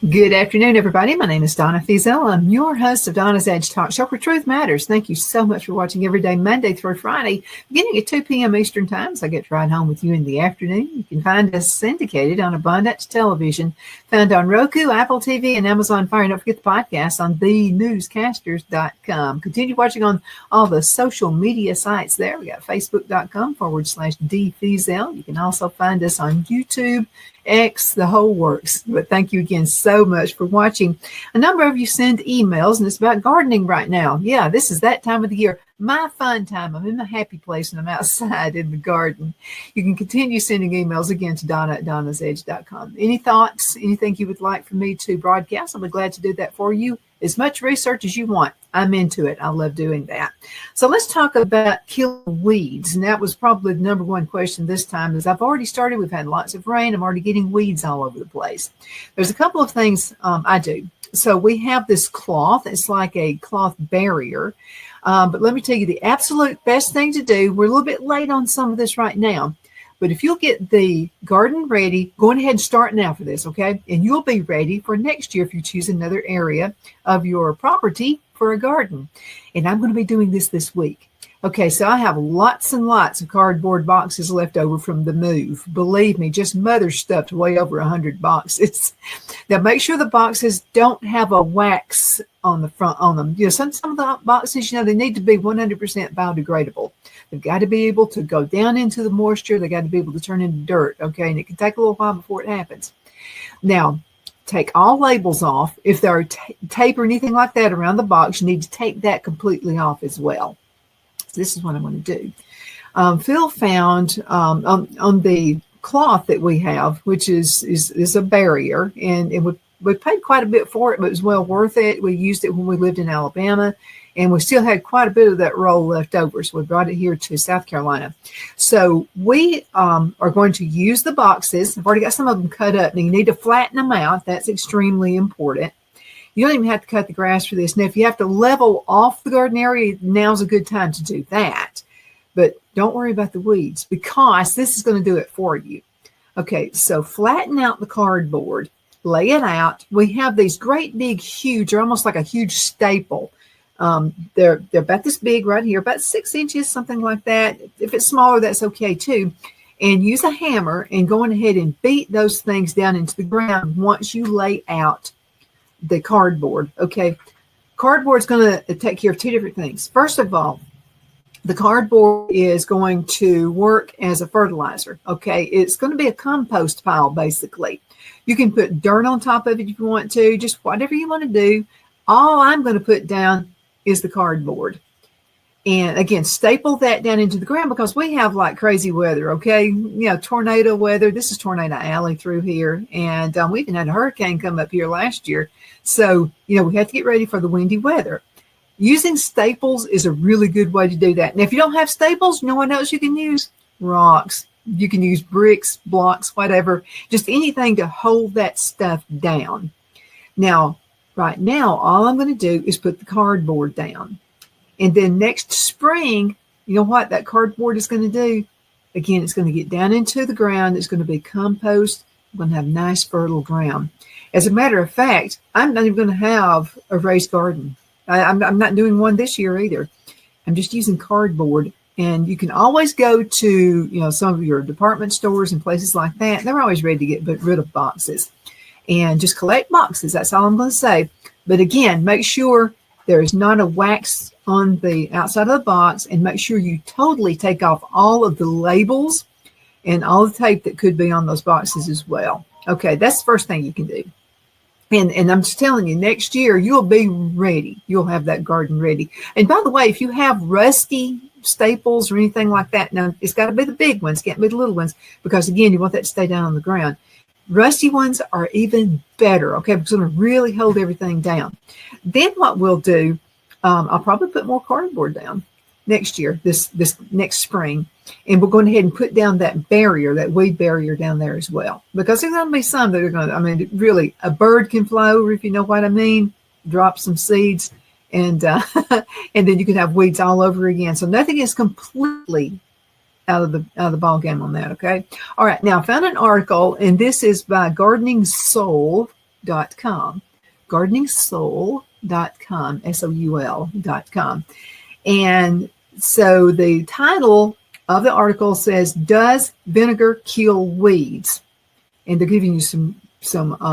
Good afternoon, everybody. My name is Donna Fiesel. I'm your host of Donna's Edge Talk Show, where truth matters. Thank you so much for watching every day, Monday through Friday, beginning at 2 p.m. Eastern Time. So I get to ride home with you in the afternoon. You can find us syndicated on Abundance Television, found on Roku, Apple TV, and Amazon Fire. And don't forget the podcast on thenewscasters.com. Continue watching on all the social media sites there. We got facebook.com/DFiesel. You can also find us on YouTube, X, the whole works. But thank you again so much for watching. A number of you send emails, and it's about gardening right now. Yeah, this is that time of the year. My fun time. I'm in my happy place, and I'm outside in the garden. You can continue sending emails again to Donna@donnasedge.com. Any thoughts, anything you would like for me to broadcast, I'll be glad to do that for you. As much research as you want. I'm into it. I love doing that. So let's talk about killing weeds. And that was probably the number one question this time. As I've already started, we've had lots of rain. I'm already getting weeds all over the place. There's a couple of things I do. So we have this cloth. It's like a cloth barrier. But let me tell you the absolute best thing to do. We're a little bit late on some of this right now. But if you'll get the garden ready, go ahead and start now for this, okay? And you'll be ready for next year if you choose another area of your property for a garden. And I'm going to be doing this week. Okay, so I have lots and lots of cardboard boxes left over from the move. Believe me, just mother stuffed way over 100 boxes. Now, make sure the boxes don't have a wax on the front on them. You know, some of the boxes, they need to be 100% biodegradable. They've got to be able to go down into the moisture. They've got to be able to turn into dirt, okay? And it can take a little while before it happens. Now, take all labels off. If there are tape or anything like that around the box, you need to take that completely off as well. So this is what I'm going to do. Phil found on the cloth that we have, which is a barrier, and we paid quite a bit for it, but it was well worth it. We used it when we lived in Alabama. And we still had quite a bit of that roll left over. So we brought it here to South Carolina. So we are going to use the boxes. I've already got some of them cut up. Now you need to flatten them out. That's extremely important. You don't even have to cut the grass for this. Now, if you have to level off the garden area, now's a good time to do that. But don't worry about the weeds because this is going to do it for you. Okay, so flatten out the cardboard. Lay it out. We have these great big, huge, or almost like a huge staple. They're about this big right here, about 6 inches, something like that. If it's smaller, that's okay too. And use a hammer and go on ahead and beat those things down into the ground once you lay out the cardboard. Okay, cardboard is going to take care of two different things. First of all, the cardboard is going to work as a fertilizer. Okay, it's going to be a compost pile basically. You can put dirt on top of it if you want to, just whatever you want to do. All I'm going to put down is the cardboard. And again, staple that down into the ground because we have like crazy weather, okay? Tornado weather. This is Tornado Alley through here. And we even had a hurricane come up here last year. So, we have to get ready for the windy weather. Using staples is a really good way to do that. Now, if you don't have staples, you know what else you can use? Rocks. You can use bricks, blocks, whatever. Just anything to hold that stuff down. Now, right now, all I'm going to do is put the cardboard down. And then next spring, you know what that cardboard is going to do? Again, it's going to get down into the ground. It's going to be compost. I'm going to have nice, fertile ground. As a matter of fact, I'm not even going to have a raised garden. I'm not doing one this year either. I'm just using cardboard. And you can always go to, some of your department stores and places like that. They're always ready to get rid of boxes. And just collect boxes. That's all I'm going to say. But again, make sure there is not a wax on the outside of the box, and make sure you totally take off all of the labels and all the tape that could be on those boxes as well. Okay, that's the first thing you can do. And I'm just telling you, next year you'll be ready. You'll have that garden ready. And by the way, if you have rusty staples or anything like that, now it's got to be the big ones, can't be the little ones, because again, you want that to stay down on the ground. Rusty ones are even better, okay, because it's going to really hold everything down. Then what we'll do, I'll probably put more cardboard down next year, this next spring, and we're going ahead and put down that barrier, that weed barrier down there as well. Because there's going to be some that are going to, really, a bird can fly over, if you know what I mean, drop some seeds, and and then you can have weeds all over again. So nothing is completely out of the ball game on that. Okay. All right. Now I found an article, and this is by Gardening Soul. gardeningsoul.com, gardeningsoul.com, SOUL.com. And so the title of the article says, "Does vinegar kill weeds?" And they're giving you some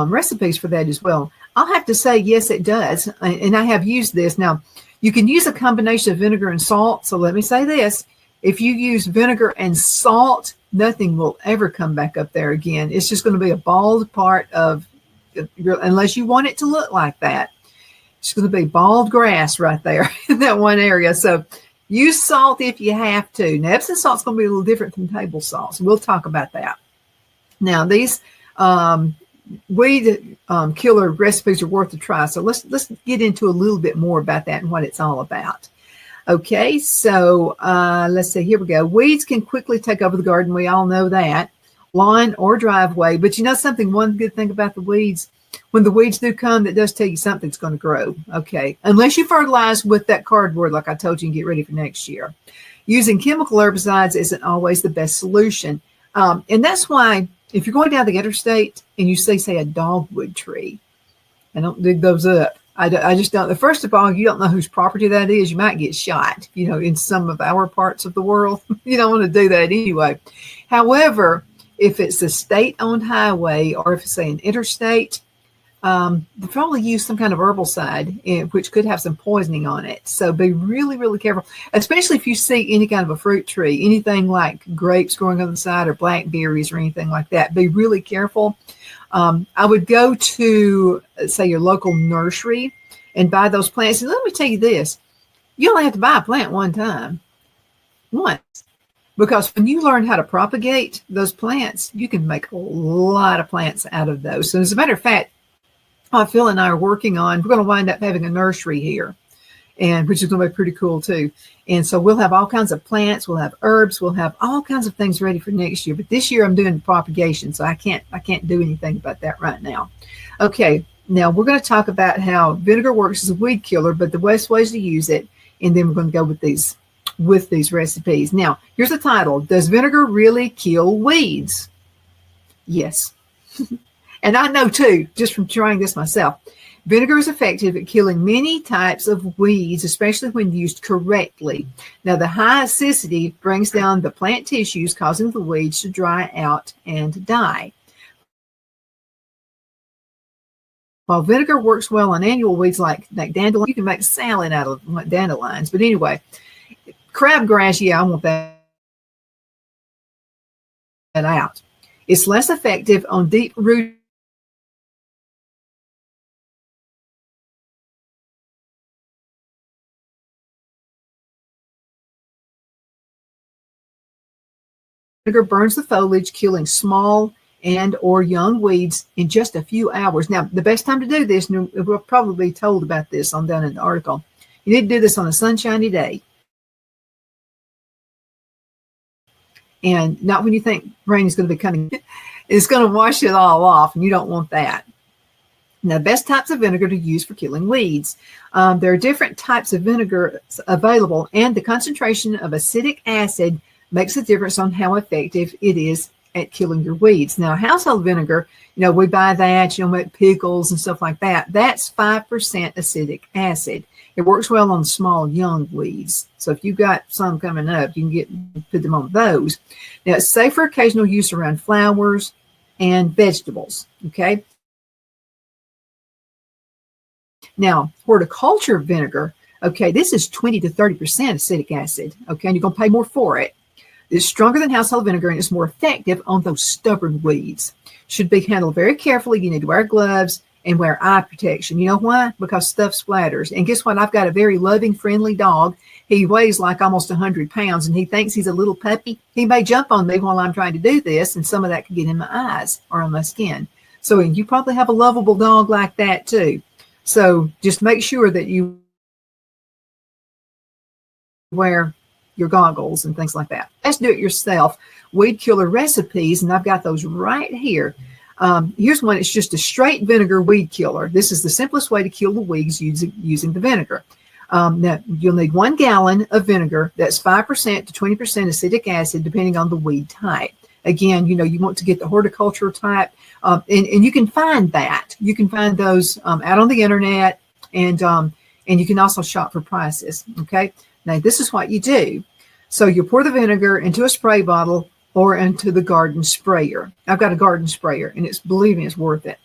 recipes for that as well. I'll have to say, yes, it does. And I have used this. Now, you can use a combination of vinegar and salt. So let me say this. If you use vinegar and salt, nothing will ever come back up there again. It's just going to be a bald part of unless you want it to look like that. It's going to be bald grass right there in that one area. So use salt if you have to. Now, Epsom salt's going to be a little different from table salt. So we'll talk about that. Now, these weed killer recipes are worth a try. So let's get into a little bit more about that and what it's all about. Okay, so let's see. Here we go. Weeds can quickly take over the garden. We all know that. Lawn or driveway. But you know something? One good thing about the weeds, when the weeds do come, that does tell you something's going to grow. Okay, unless you fertilize with that cardboard, like I told you, and get ready for next year. Using chemical herbicides isn't always the best solution. And that's why if you're going down the interstate and you see, say, a dogwood tree, I don't dig those up. I just don't. First of all, you don't know whose property that is. You might get shot, in some of our parts of the world. You don't want to do that anyway. However, if it's a state-owned highway or if it's, say, an interstate, they probably use some kind of herbicide, which could have some poisoning on it. So be really, really careful, especially if you see any kind of a fruit tree, anything like grapes growing on the side or blackberries or anything like that. Be really careful. I would go to, say, your local nursery and buy those plants. And let me tell you this, you only have to buy a plant one time, once. Because when you learn how to propagate those plants, you can make a lot of plants out of those. So as a matter of fact, Phil and I are working on, we're going to wind up having a nursery here, and which is going to be pretty cool too. And so we'll have all kinds of plants, we'll have herbs, we'll have all kinds of things ready for next year. But this year I'm doing the propagation, so I can't do anything about that right now. Okay, now we're going to talk about how vinegar works as a weed killer, but the best ways to use it, and then we're going to go with these recipes. Now, here's the title: Does vinegar really kill weeds? Yes. And I know too, just from trying this myself, vinegar is effective at killing many types of weeds, especially when used correctly. Now, the high acidity brings down the plant tissues, causing the weeds to dry out and die. While vinegar works well on annual weeds like dandelion, you can make salad out of dandelions. But anyway, crabgrass, yeah, I want that out. It's less effective on deep-rooted vinegar burns the foliage, killing small and or young weeds in just a few hours. Now, the best time to do this, and we'll probably be told about this down in the article, you need to do this on a sunshiny day. And not when you think rain is going to be coming. It's going to wash it all off, and you don't want that. Now, the best types of vinegar to use for killing weeds. There are different types of vinegar available, and the concentration of acetic acid makes a difference on how effective it is at killing your weeds. Now, household vinegar, we buy that, make pickles and stuff like that. That's 5% acetic acid. It works well on small, young weeds. So if you've got some coming up, you can put them on those. Now, it's safe for occasional use around flowers and vegetables, okay? Now, horticulture vinegar, okay, this is 20 to 30% acetic acid, okay, and you're going to pay more for it. It's stronger than household vinegar, and it's more effective on those stubborn weeds. Should be handled very carefully. You need to wear gloves and wear eye protection. You know why? Because stuff splatters. And guess what? I've got a very loving, friendly dog. He weighs like almost 100 pounds, and he thinks he's a little puppy. He may jump on me while I'm trying to do this, and some of that could get in my eyes or on my skin. So you probably have a lovable dog like that too. So just make sure that you wear your goggles and things like that. Let's do it yourself. Weed killer recipes, and I've got those right here. Here's one. It's just a straight vinegar weed killer. This is the simplest way to kill the weeds using the vinegar. Now, you'll need 1 gallon of vinegar. That's 5% to 20% acetic acid, depending on the weed type. Again, you want to get the horticultural type And you can find that. You can find those out on the internet, and you can also shop for prices. Okay. Now this is what you do. So you pour the vinegar into a spray bottle or into the garden sprayer. I've got a garden sprayer, and believe me, it's worth it.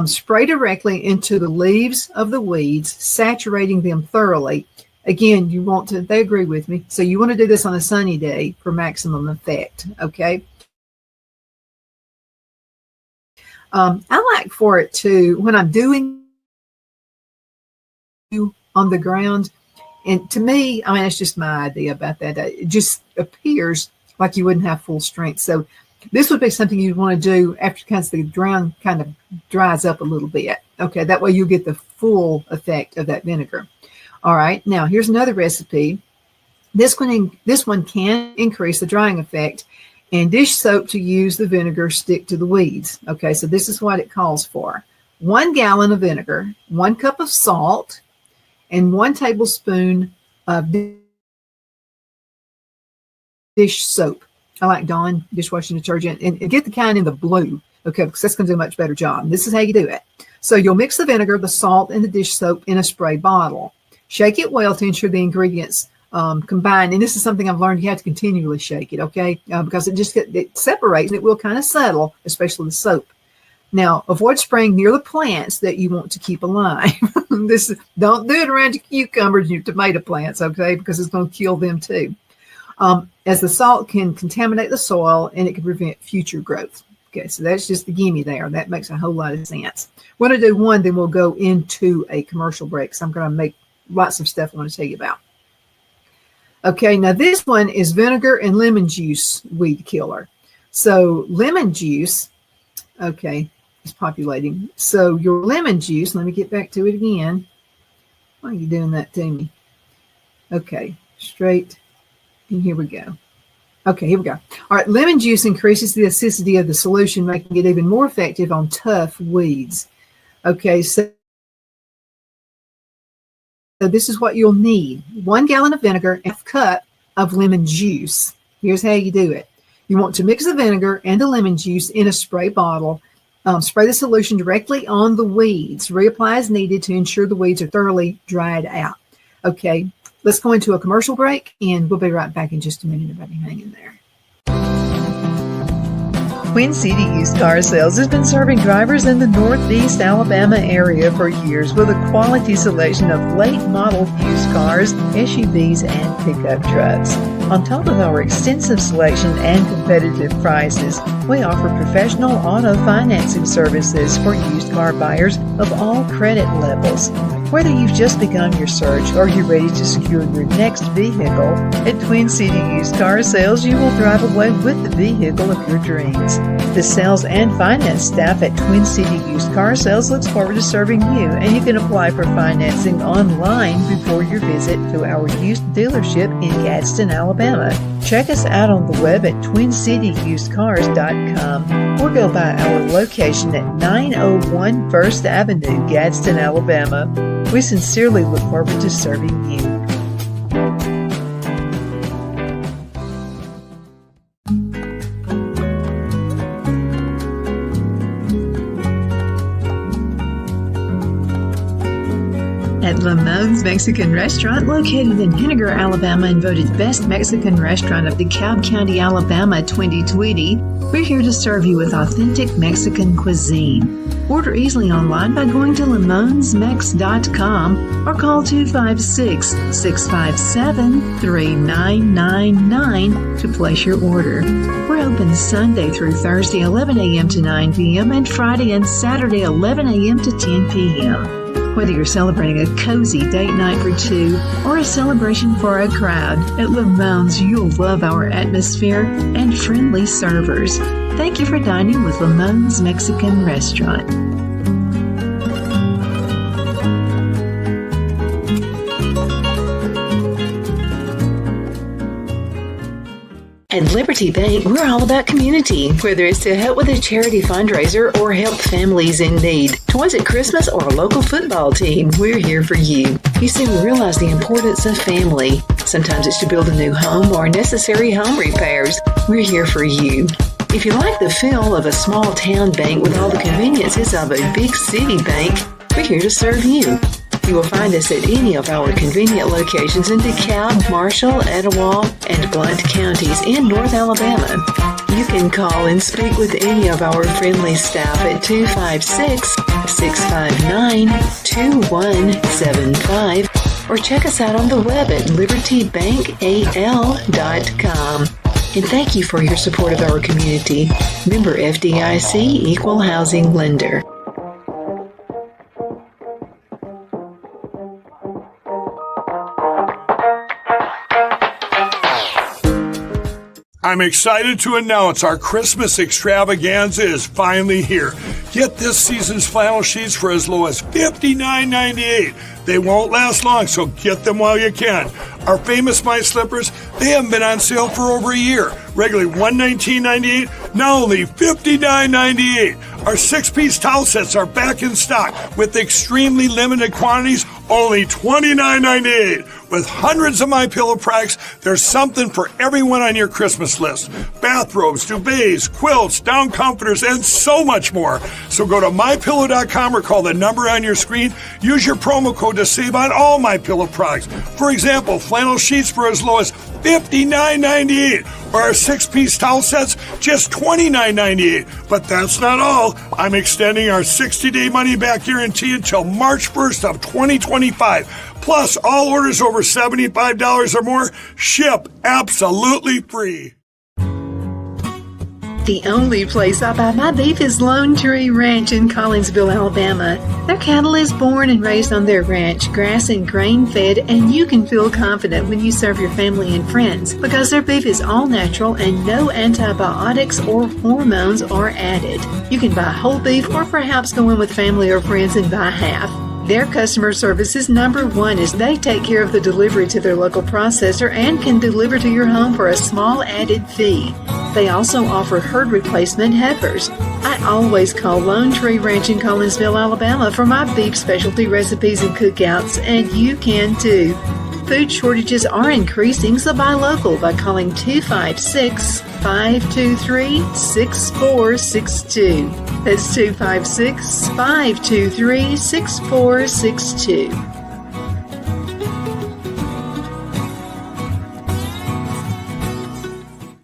Spray directly into the leaves of the weeds, saturating them thoroughly. Again, they agree with me. So you want to do this on a sunny day for maximum effect. Okay. I like for it to, when I'm doing on the ground, and to me, I mean, it's just my idea about that. It just appears like you wouldn't have full strength. So this would be something you'd want to do after the ground kind of dries up a little bit. Okay, that way you'll get the full effect of that vinegar. All right, now here's another recipe. This one can increase the drying effect, and dish soap to use the vinegar stick to the weeds. Okay, so this is what it calls for. 1 gallon of vinegar, 1 cup of salt, and 1 tablespoon of dish soap. I like Dawn dishwashing detergent, and get the kind in the blue, okay, because that's going to do a much better job. This is how you do it. So you'll mix the vinegar, the salt, and the dish soap in a spray bottle. Shake it well to ensure the ingredients combine. And this is something I've learned. You have to continually shake it, okay, because it separates, and it will kind of settle, especially the soap. Now, avoid spraying near the plants that you want to keep alive. Don't do it around your cucumbers and your tomato plants, okay, because it's going to kill them too. As the salt can contaminate the soil, and it can prevent future growth. Okay, so that's just the gimme there. That makes a whole lot of sense. We're going to do one, then we'll go into a commercial break. So I'm going to make lots of stuff I want to tell you about. Okay, now this one is vinegar and lemon juice weed killer. So lemon juice, okay, it's populating. So your lemon juice, let me get back to it again. Why are you doing that to me? Okay, straight, and here we go. Okay, here we go. All right, lemon juice increases the acidity of the solution, making it even more effective on tough weeds. Okay, so this is what you'll need. 1 gallon of vinegar and a cup of lemon juice. Here's how you do it. You want to mix the vinegar and the lemon juice in a spray bottle. Spray the solution directly on the weeds. Reapply as needed to ensure the weeds are thoroughly dried out. Okay, let's go into a commercial break, and we'll be right back in just a minute. Everybody hang in there. Queen City Used Car Sales has been serving drivers in the Northeast Alabama area for years with a quality selection of late model used cars, SUVs, and pickup trucks. On top of our extensive selection and competitive prices, we offer professional auto financing services for used car buyers of all credit levels. Whether you've just begun your search or you're ready to secure your next vehicle, at Twin City Used Car Sales, you will drive away with the vehicle of your dreams. The sales and finance staff at Twin City Used Car Sales looks forward to serving you, and you can apply for financing online before your visit to our used dealership in Gadsden, Alabama. Check us out on the web at twincityusedcars.com or go by our location at 901 First Avenue, Gadsden, Alabama. We sincerely look forward to serving you. At Lamone's Mexican Restaurant, located in Vinegar, Alabama, and voted Best Mexican Restaurant of DeKalb County, Alabama 2020, we're here to serve you with authentic Mexican cuisine. Order easily online by going to lamonsmex.com or call 256-657-3999 to place your order. We're open Sunday through Thursday 11 a.m. to 9 p.m. and Friday and Saturday 11 a.m. to 10 p.m. Whether you're celebrating a cozy date night for two or a celebration for a crowd, at Lamone's you'll love our atmosphere and friendly servers. Thank you for dining with Lamone's Mexican Restaurant. At Liberty Bank, we're all about community. Whether it's to help with a charity fundraiser or help families in need, toys at Christmas, or a local football team, we're here for you. You see, we realize the importance of family. Sometimes it's to build a new home or necessary home repairs. We're here for you. If you like the feel of a small town bank with all the conveniences of a big city bank, we're here to serve you. You will find us at any of our convenient locations in DeKalb, Marshall, Etowah, and Blount counties in North Alabama. You can call and speak with any of our friendly staff at 256-659-2175 or check us out on the web at libertybankal.com. And thank you for your support of our community. Member FDIC Equal Housing Lender. I'm excited to announce our Christmas extravaganza is finally here. Get this season's flannel sheets for as low as $59.98. They won't last long, so get them while you can. Our famous My Slippers, they haven't been on sale for over a year. Regularly $119.98, now only $59.98. Our 6-piece towel sets are back in stock with extremely limited quantities, only $29.98. With hundreds of My Pillow products, there's something for everyone on your Christmas list. Bathrobes, duvets, quilts, down comforters, and so much more. So go to MyPillow.com or call the number on your screen. Use your promo code to save on all My Pillow products. For example, flannel sheets for as low as $59.98. Or our 6-piece towel sets, just $29.98. But that's not all. I'm extending our 60-day money-back guarantee until March 1st of 2025. Plus, all orders over $75 or more ship absolutely free. The only place I buy my beef is Lone Tree Ranch in Collinsville, Alabama. Their cattle is born and raised on their ranch, grass and grain-fed, and you can feel confident when you serve your family and friends because their beef is all natural and no antibiotics or hormones are added. You can buy whole beef or perhaps go in with family or friends and buy half. Their customer service is number one as they take care of the delivery to their local processor and can deliver to your home for a small added fee. They also offer herd replacement heifers. I always call Lone Tree Ranch in Collinsville, Alabama for my beef specialty recipes and cookouts, and you can too. Food shortages are increasing, so buy local by calling 256-523-6462. That's 256-523-6462.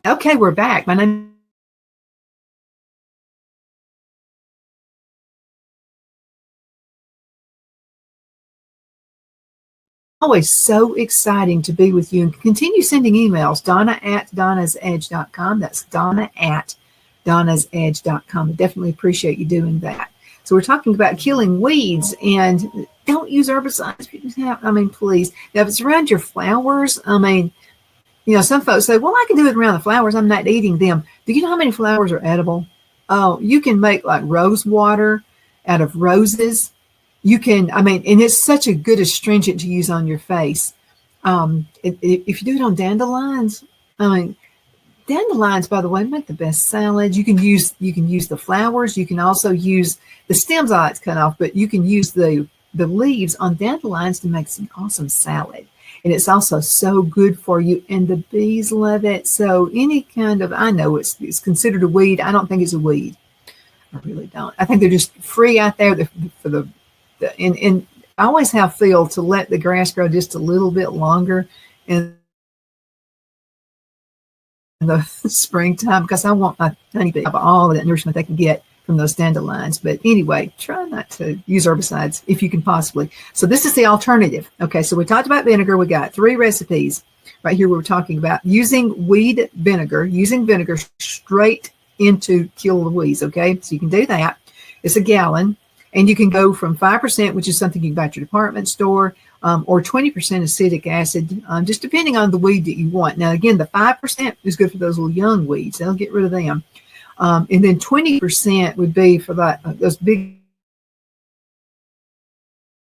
Okay, we're back. My name always so exciting to be with you and continue sending emails. Donna at donnasedge.com. That's Donna at donnasedge.com. I definitely appreciate you doing that. So we're talking about killing weeds and don't use herbicides. Please. Now, if it's around your flowers, some folks say, well, I can do it around the flowers. I'm not eating them. Do you know how many flowers are edible? Oh, you can make like rose water out of roses. You can, and it's such a good astringent to use on your face. If you do it on dandelions, dandelions, by the way, make the best salads. You can use the flowers. You can also use the stems. I like to cut off, but you can use the leaves on dandelions to make some awesome salad. And it's also so good for you, and the bees love it. So any kind of, I know it's considered a weed. I don't think it's a weed. I really don't. I think they're just free out there and I always have feel to let the grass grow just a little bit longer in the springtime because I want my honeybee to have all of that nourishment they can get from those dandelions. But anyway, try not to use herbicides if you can possibly. So this is the alternative. Okay, so we talked about vinegar. We got 3 recipes right here. We were talking about using vinegar straight into kill the weeds. Okay, so you can do that. It's a gallon. And you can go from 5%, which is something you can buy at your department store, or 20% acetic acid, just depending on the weed that you want. Now, again, the 5% is good for those little young weeds. They'll get rid of them. And then 20% would be for those big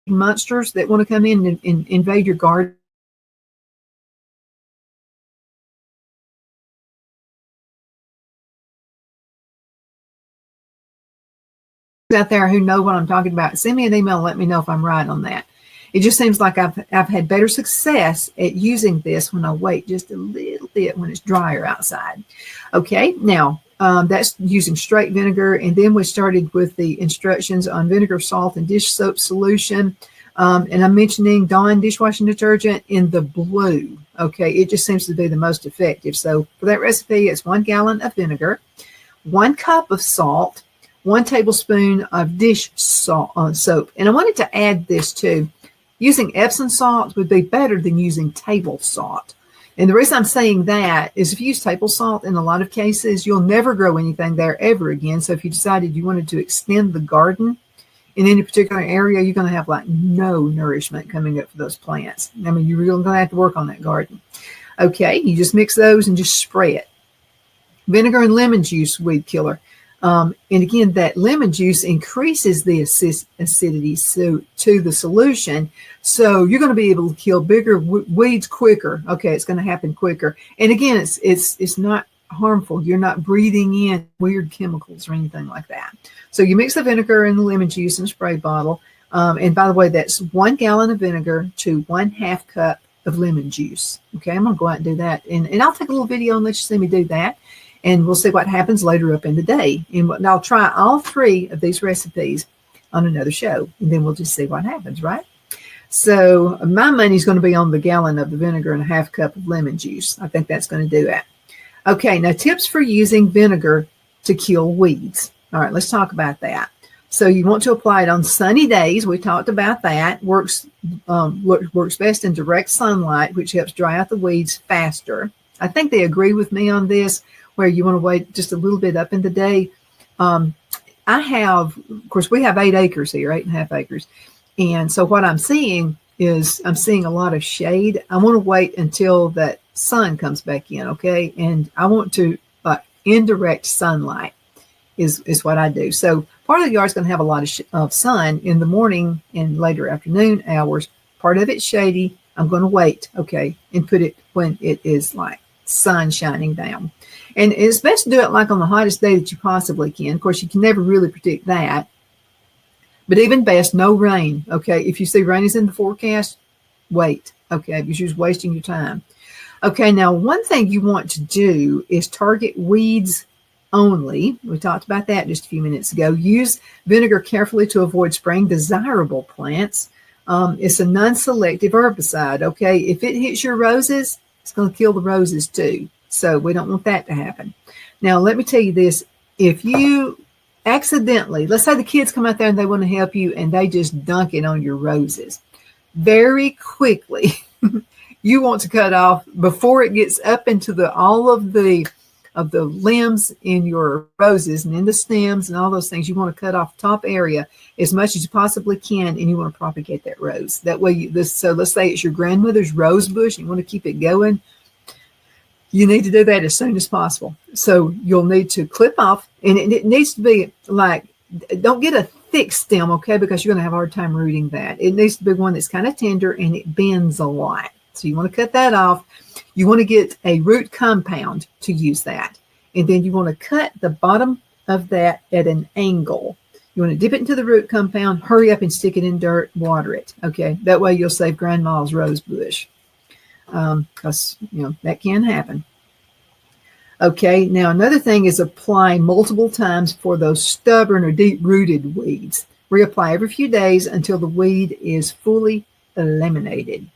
monsters that want to come in and invade your garden. Out there who know what I'm talking about, send me an email and let me know if I'm right on that. It just seems like I've had better success at using this when I wait just a little bit when it's drier outside. Okay, now That's using straight vinegar. And then we started with the instructions on vinegar, salt, and dish soap solution. And I'm mentioning Dawn dishwashing detergent in the blue. Okay, it just seems to be the most effective. So for that recipe, it's 1 gallon of vinegar, 1 cup of salt, 1 tablespoon of dish soap. And I wanted to add this too. Using Epsom salt would be better than using table salt. And the reason I'm saying that is if you use table salt, in a lot of cases, you'll never grow anything there ever again. So if you decided you wanted to extend the garden in any particular area, you're going to have like no nourishment coming up for those plants. I mean, you're really going to have to work on that garden. Okay, you just mix those and just spray it. Vinegar and lemon juice, weed killer. And again, that lemon juice increases the acidity to the solution. So you're going to be able to kill bigger weeds quicker. Okay, it's going to happen quicker. And again, it's not harmful. You're not breathing in weird chemicals or anything like that. So you mix the vinegar and the lemon juice in a spray bottle. And by the way, that's 1 gallon of vinegar to 1/2 cup of lemon juice. Okay, I'm going to go out and do that. And I'll take a little video and let you see me do that. And we'll see what happens later up in the day. And I'll try all 3 of these recipes on another show. And then we'll just see what happens, right? So my money's going to be on the gallon of the vinegar and 1/2 cup of lemon juice. I think that's going to do it. Okay, now tips for using vinegar to kill weeds. All right, let's talk about that. So you want to apply it on sunny days. We talked about that. Works best in direct sunlight, which helps dry out the weeds faster. I think they agree with me on this, where you want to wait just a little bit up in the day. I have, of course, we have 8 acres here, 8.5 acres. And so what I'm seeing is I'm seeing a lot of shade. I want to wait until that sun comes back in, okay? And I want to, indirect sunlight is what I do. So part of the yard's going to have a lot of sun in the morning and later afternoon hours. Part of it's shady. I'm going to wait, okay, and put it when it is like sun shining down. And it's best to do it like on the hottest day that you possibly can. Of course, you can never really predict that. But even best, no rain, okay? If you see rain is in the forecast, wait, okay? Because you're just wasting your time. Okay, now one thing you want to do is target weeds only. We talked about that just a few minutes ago. Use vinegar carefully to avoid spraying desirable plants. It's a non-selective herbicide, okay? If it hits your roses, it's going to kill the roses too. So we don't want that to happen. Now, let me tell you this. If you accidentally, let's say the kids come out there and they want to help you and they just dunk it on your roses, very quickly, you want to cut off before it gets up into all of the limbs in your roses and in the stems and all those things. You want to cut off the top area as much as you possibly can, and you want to propagate that rose. That way, so let's say it's your grandmother's rose bush, and you want to keep it going. You need to do that as soon as possible. So you'll need to clip off, and it needs to be like, don't get a thick stem, okay, because you're going to have a hard time rooting that. It needs to be one that's kind of tender and it bends a lot. So you want to cut that off. You want to get a root compound to use that. And then you want to cut the bottom of that at an angle. You want to dip it into the root compound, hurry up and stick it in dirt, water it, okay? That way you'll save grandma's rose bush. Because, that can happen. Okay, now another thing is apply multiple times for those stubborn or deep-rooted weeds. Reapply every few days until the weed is fully eliminated.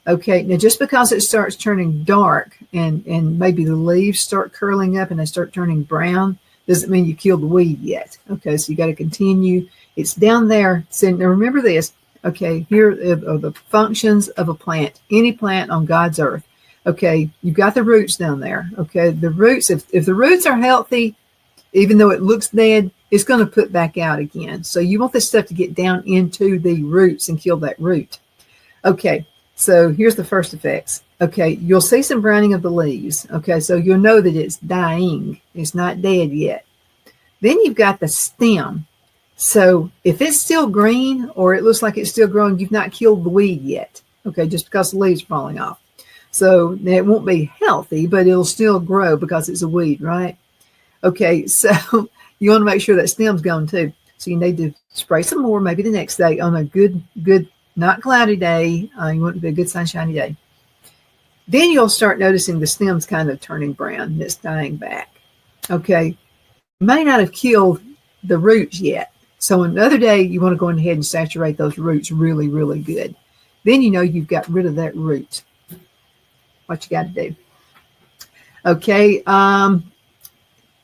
Okay, now just because it starts turning dark and maybe the leaves start curling up and they start turning brown, doesn't mean you killed the weed yet. Okay, so you got to continue. It's down there. So now remember this. Okay, here are the functions of a plant, any plant on God's earth. Okay, you've got the roots down there. Okay, the roots, if the roots are healthy, even though it looks dead, it's going to put back out again. So you want this stuff to get down into the roots and kill that root. Okay, so here's the first effects. Okay, you'll see some browning of the leaves. Okay, so you'll know that it's dying. It's not dead yet. Then you've got the stem. So if it's still green or it looks like it's still growing, you've not killed the weed yet. Okay, just because the leaves are falling off. So it won't be healthy, but it'll still grow because it's a weed, right? Okay, so you want to make sure that stem's gone too. So you need to spray some more, maybe the next day on a good, not cloudy day. You want it to be a good sunshiny day. Then you'll start noticing the stem's kind of turning brown and it's dying back. Okay, may not have killed the roots yet. So another day, you want to go ahead and saturate those roots really, really good. Then you know you've got rid of that root. What you got to do. Okay,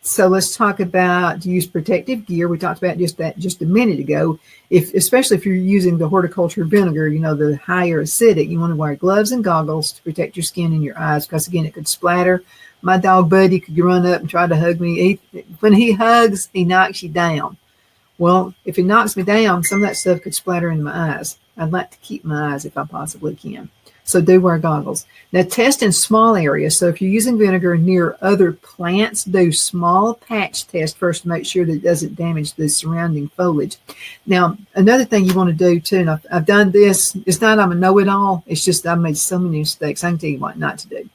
so let's talk about use protective gear. We talked about that just a minute ago. Especially if you're using the horticulture vinegar, you know, the higher acidic, you want to wear gloves and goggles to protect your skin and your eyes, because again, it could splatter. My dog Buddy could run up and try to hug me. When he hugs, he knocks you down. Well, if he knocks me down, some of that stuff could splatter in my eyes. I'd like to keep my eyes if I possibly can. So do wear goggles. Now test in small areas. So if you're using vinegar near other plants, do small patch test first to make sure that it doesn't damage the surrounding foliage. Now, another thing you want to do too, and I've done this, it's not I'm a know-it-all, it's just I've made so many mistakes. I can tell you what not to do.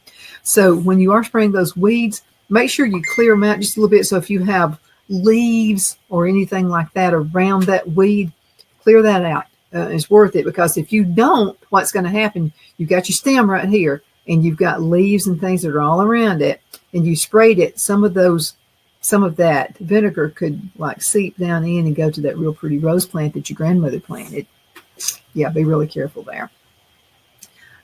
So when you are spraying those weeds, make sure you clear them out just a little bit. So if you have leaves or anything like that around that weed, clear that out. It's worth it, because if you don't, what's going to happen, you've got your stem right here and you've got leaves and things that are all around it, and you sprayed it, some of that vinegar could like seep down in and go to that real pretty rose plant that your grandmother planted. Yeah, be really careful there.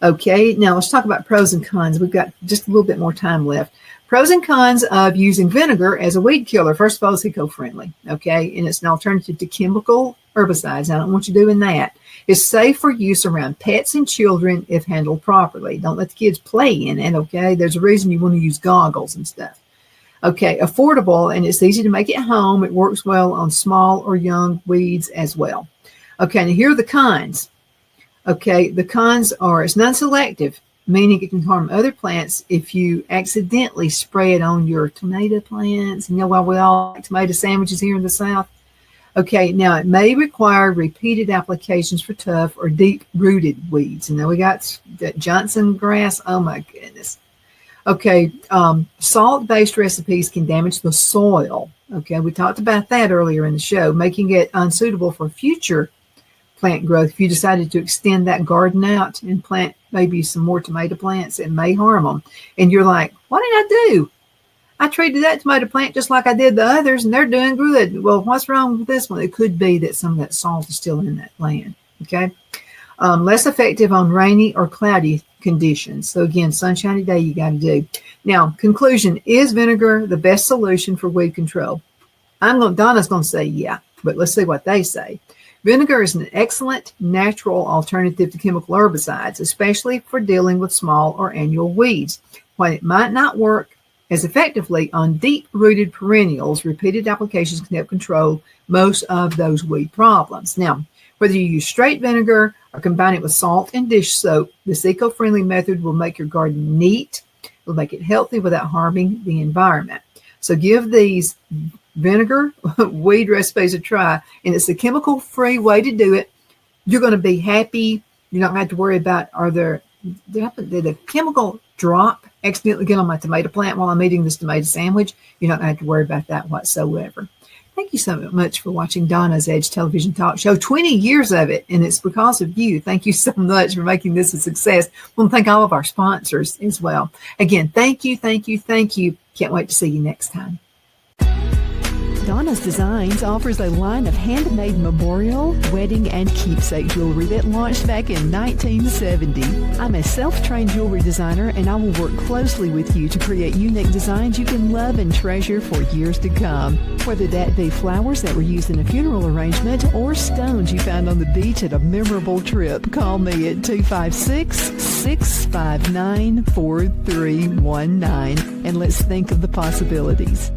Okay, now let's talk about pros and cons. We've got just a little bit more time left. Pros and cons of using vinegar as a weed killer. First of all, it's eco-friendly, okay? And it's an alternative to chemical herbicides. I don't want you doing that. It's safe for use around pets and children if handled properly. Don't let the kids play in it, okay? There's a reason you want to use goggles and stuff. Okay, affordable, and it's easy to make at home. It works well on small or young weeds as well. Okay, now here are the cons. Okay, the cons are it's non-selective, meaning it can harm other plants if you accidentally spray it on your tomato plants. You know why we all like tomato sandwiches here in the South? Okay, now it may require repeated applications for tough or deep-rooted weeds. And now we got that Johnson grass. Oh my goodness. Okay, salt-based recipes can damage the soil. Okay, we talked about that earlier in the show, making it unsuitable for future plant growth. If you decided to extend that garden out and plant maybe some more tomato plants, it may harm them. And you're like, what did I do? I treated that tomato plant just like I did the others, and they're doing good. Well, what's wrong with this one? It could be that some of that salt is still in that land. Okay. Less effective on rainy or cloudy conditions. So again, sunshiny day, you got to do. Now, conclusion, is vinegar the best solution for weed control? Donna's going to say yeah, but let's see what they say. Vinegar is an excellent natural alternative to chemical herbicides, especially for dealing with small or annual weeds. While it might not work as effectively on deep-rooted perennials, repeated applications can help control most of those weed problems. Now, whether you use straight vinegar or combine it with salt and dish soap, this eco-friendly method will make your garden neat. It will make it healthy without harming the environment. So give these vinegar weed recipes a try, and it's a chemical-free way to do it. You're going to be happy. You're not going to have to worry about did the chemical drop accidentally get on my tomato plant while I'm eating this tomato sandwich. You're not going to have to worry about that whatsoever. Thank you so much for watching Donna's Edge Television Talk Show. 20 years of it, and it's because of you. Thank you so much for making this a success. I want to thank all of our sponsors as well. Again, thank you, thank you, thank you. Can't wait to see you next time. Donna's Designs offers a line of handmade memorial, wedding, and keepsake jewelry that launched back in 1970. I'm a self-trained jewelry designer, and I will work closely with you to create unique designs you can love and treasure for years to come. Whether that be flowers that were used in a funeral arrangement or stones you found on the beach at a memorable trip, call me at 256-659-4319, and let's think of the possibilities.